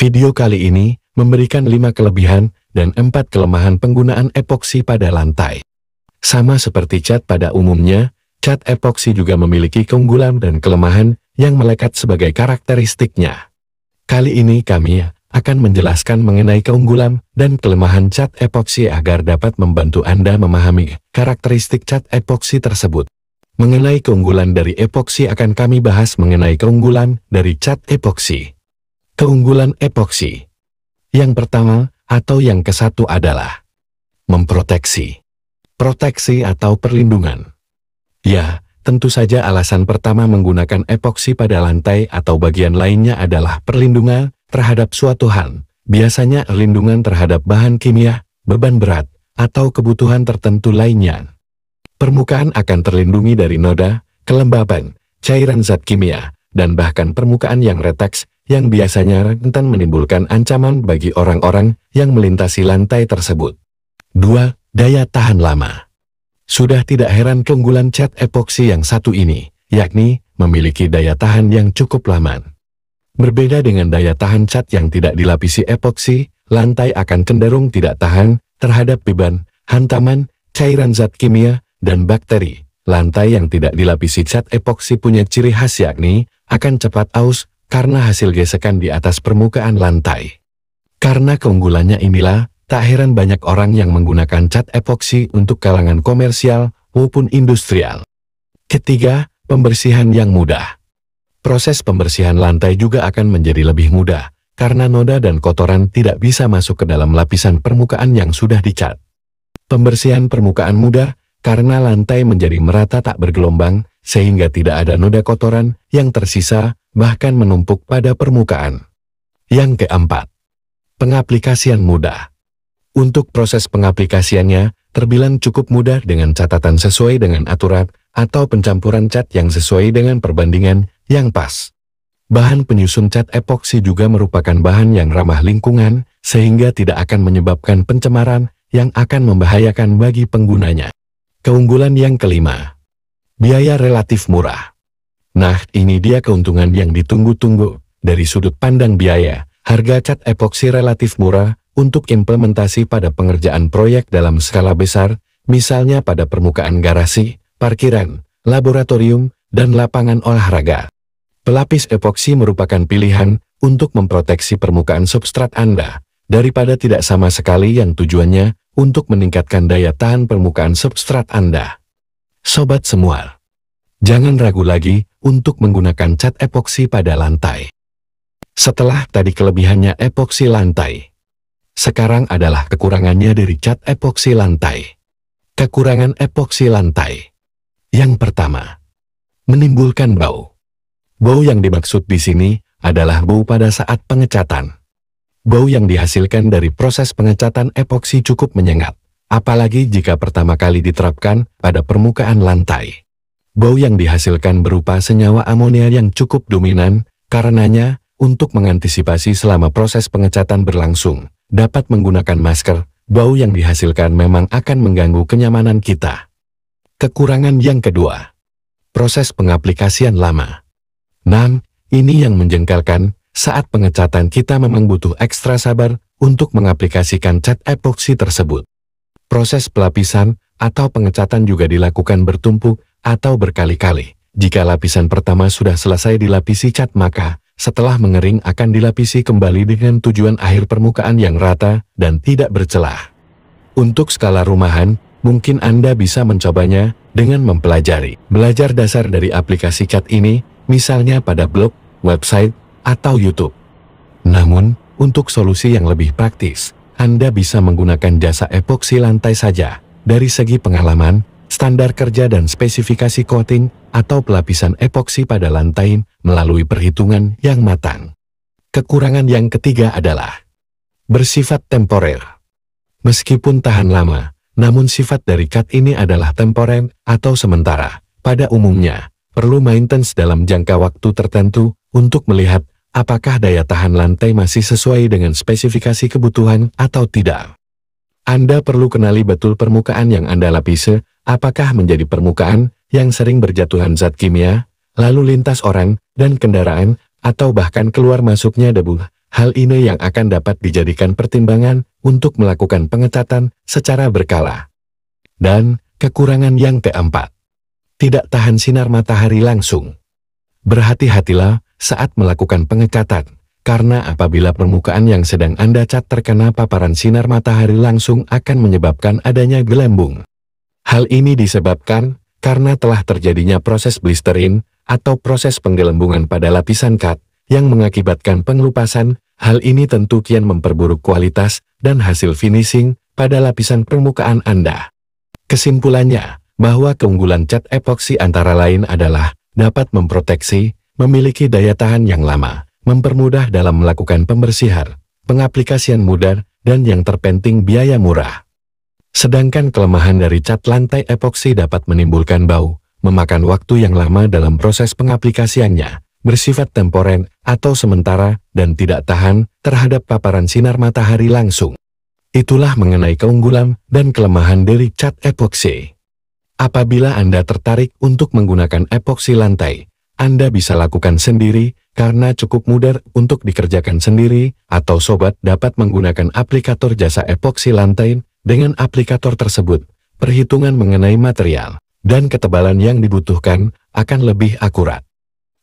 Video kali ini memberikan 5 kelebihan dan 4 kelemahan penggunaan epoksi pada lantai. Sama seperti cat pada umumnya, cat epoksi juga memiliki keunggulan dan kelemahan yang melekat sebagai karakteristiknya. Kali ini kami akan menjelaskan mengenai keunggulan dan kelemahan cat epoksi agar dapat membantu Anda memahami karakteristik cat epoksi tersebut. Mengenai keunggulan dari epoksi akan kami bahas mengenai keunggulan dari cat epoksi. Keunggulan epoksi. Yang pertama atau yang ke-1 adalah memproteksi. Proteksi atau perlindungan. Ya, tentu saja alasan pertama menggunakan epoksi pada lantai atau bagian lainnya adalah perlindungan terhadap suatu hal. Biasanya perlindungan terhadap bahan kimia, beban berat, atau kebutuhan tertentu lainnya. Permukaan akan terlindungi dari noda, kelembaban, cairan zat kimia, dan bahkan permukaan yang retak yang biasanya rentan menimbulkan ancaman bagi orang-orang yang melintasi lantai tersebut. 2. Daya tahan lama. Sudah tidak heran keunggulan cat epoksi yang satu ini, yakni memiliki daya tahan yang cukup lama. Berbeda dengan daya tahan cat yang tidak dilapisi epoksi, lantai akan cenderung tidak tahan terhadap beban, hantaman, cairan zat kimia, dan bakteri. Lantai yang tidak dilapisi cat epoksi punya ciri khas yakni akan cepat aus karena hasil gesekan di atas permukaan lantai. Karena keunggulannya inilah, tak heran banyak orang yang menggunakan cat epoksi untuk kalangan komersial maupun industrial. Ketiga, pembersihan yang mudah. Proses pembersihan lantai juga akan menjadi lebih mudah, karena noda dan kotoran tidak bisa masuk ke dalam lapisan permukaan yang sudah dicat. Pembersihan permukaan mudah, karena lantai menjadi merata tak bergelombang, sehingga tidak ada noda kotoran yang tersisa, bahkan menumpuk pada permukaan. Yang keempat, pengaplikasian mudah. Untuk proses pengaplikasiannya, terbilang cukup mudah dengan catatan sesuai dengan aturan atau pencampuran cat yang sesuai dengan perbandingan yang pas. Bahan penyusun cat epoksi juga merupakan bahan yang ramah lingkungan, sehingga tidak akan menyebabkan pencemaran yang akan membahayakan bagi penggunanya. Keunggulan yang kelima, biaya relatif murah. Nah, ini dia keuntungan yang ditunggu-tunggu. Dari sudut pandang biaya, harga cat epoksi relatif murah untuk implementasi pada pengerjaan proyek dalam skala besar, misalnya pada permukaan garasi, parkiran, laboratorium, dan lapangan olahraga. Pelapis epoksi merupakan pilihan untuk memproteksi permukaan substrat Anda, daripada tidak sama sekali yang tujuannya untuk meningkatkan daya tahan permukaan substrat Anda. Sobat semua, jangan ragu lagi untuk menggunakan cat epoksi pada lantai. Setelah tadi kelebihannya epoksi lantai, sekarang adalah kekurangannya dari cat epoksi lantai. Kekurangan epoksi lantai. Yang pertama, menimbulkan bau. Bau yang dimaksud di sini adalah bau pada saat pengecatan. Bau yang dihasilkan dari proses pengecatan epoksi cukup menyengat, apalagi jika pertama kali diterapkan pada permukaan lantai. Bau yang dihasilkan berupa senyawa amonia yang cukup dominan, karenanya, untuk mengantisipasi selama proses pengecatan berlangsung, dapat menggunakan masker. Bau yang dihasilkan memang akan mengganggu kenyamanan kita. Kekurangan yang kedua, proses pengaplikasian lama. Nah, ini yang menjengkelkan. Saat pengecatan kita memang butuh ekstra sabar untuk mengaplikasikan cat epoksi tersebut. Proses pelapisan atau pengecatan juga dilakukan bertumpuk atau berkali-kali. Jika lapisan pertama sudah selesai dilapisi cat, maka setelah mengering akan dilapisi kembali dengan tujuan akhir permukaan yang rata dan tidak bercelah. Untuk skala rumahan, mungkin Anda bisa mencobanya dengan belajar dasar dari aplikasi cat ini, misalnya pada blog, website, atau YouTube. Namun, untuk solusi yang lebih praktis, Anda bisa menggunakan jasa epoksi lantai saja. Dari segi pengalaman, standar kerja dan spesifikasi coating atau pelapisan epoksi pada lantai melalui perhitungan yang matang. Kekurangan yang ketiga adalah bersifat temporer. Meskipun tahan lama, namun sifat dari cat ini adalah temporer atau sementara. Pada umumnya, perlu maintenance dalam jangka waktu tertentu untuk melihat apakah daya tahan lantai masih sesuai dengan spesifikasi kebutuhan atau tidak. Anda perlu kenali betul permukaan yang Anda lapisi, apakah menjadi permukaan yang sering berjatuhan zat kimia, lalu lintas orang dan kendaraan, atau bahkan keluar masuknya debu, Hal ini yang akan dapat dijadikan pertimbangan untuk melakukan pengecatan secara berkala. Dan kekurangan yang keempat, tidak tahan sinar matahari langsung. Berhati-hatilah saat melakukan pengecatan, karena apabila permukaan yang sedang Anda cat terkena paparan sinar matahari langsung akan menyebabkan adanya gelembung. Hal ini disebabkan karena telah terjadinya proses blistering atau proses penggelembungan pada lapisan cat yang mengakibatkan pengelupasan. Hal ini tentu kian memperburuk kualitas dan hasil finishing pada lapisan permukaan Anda. Kesimpulannya, bahwa keunggulan cat epoksi antara lain adalah dapat memproteksi, memiliki daya tahan yang lama, mempermudah dalam melakukan pembersihan, pengaplikasian mudah, dan yang terpenting biaya murah. Sedangkan kelemahan dari cat lantai epoksi dapat menimbulkan bau, memakan waktu yang lama dalam proses pengaplikasiannya, bersifat temporer atau sementara, dan tidak tahan terhadap paparan sinar matahari langsung. Itulah mengenai keunggulan dan kelemahan dari cat epoksi. Apabila Anda tertarik untuk menggunakan epoksi lantai, Anda bisa lakukan sendiri karena cukup mudah untuk dikerjakan sendiri, atau sobat dapat menggunakan aplikator jasa epoksi lantai. Dengan aplikator tersebut, perhitungan mengenai material dan ketebalan yang dibutuhkan akan lebih akurat.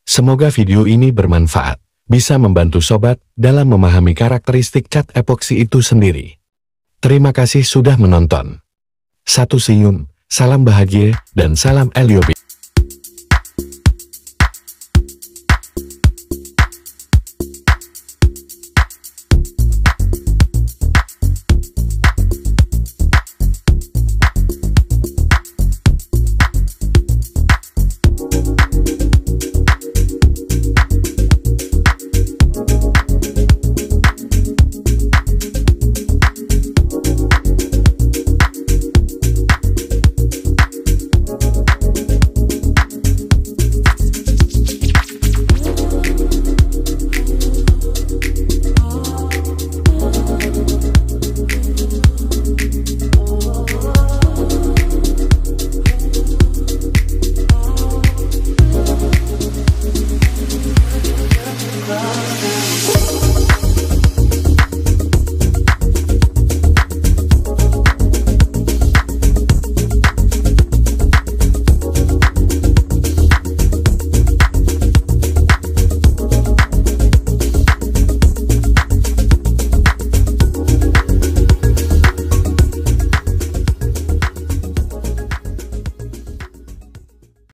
Semoga video ini bermanfaat, bisa membantu sobat dalam memahami karakteristik cat epoksi itu sendiri. Terima kasih sudah menonton. Satu senyum, salam bahagia, dan salam Eliobi.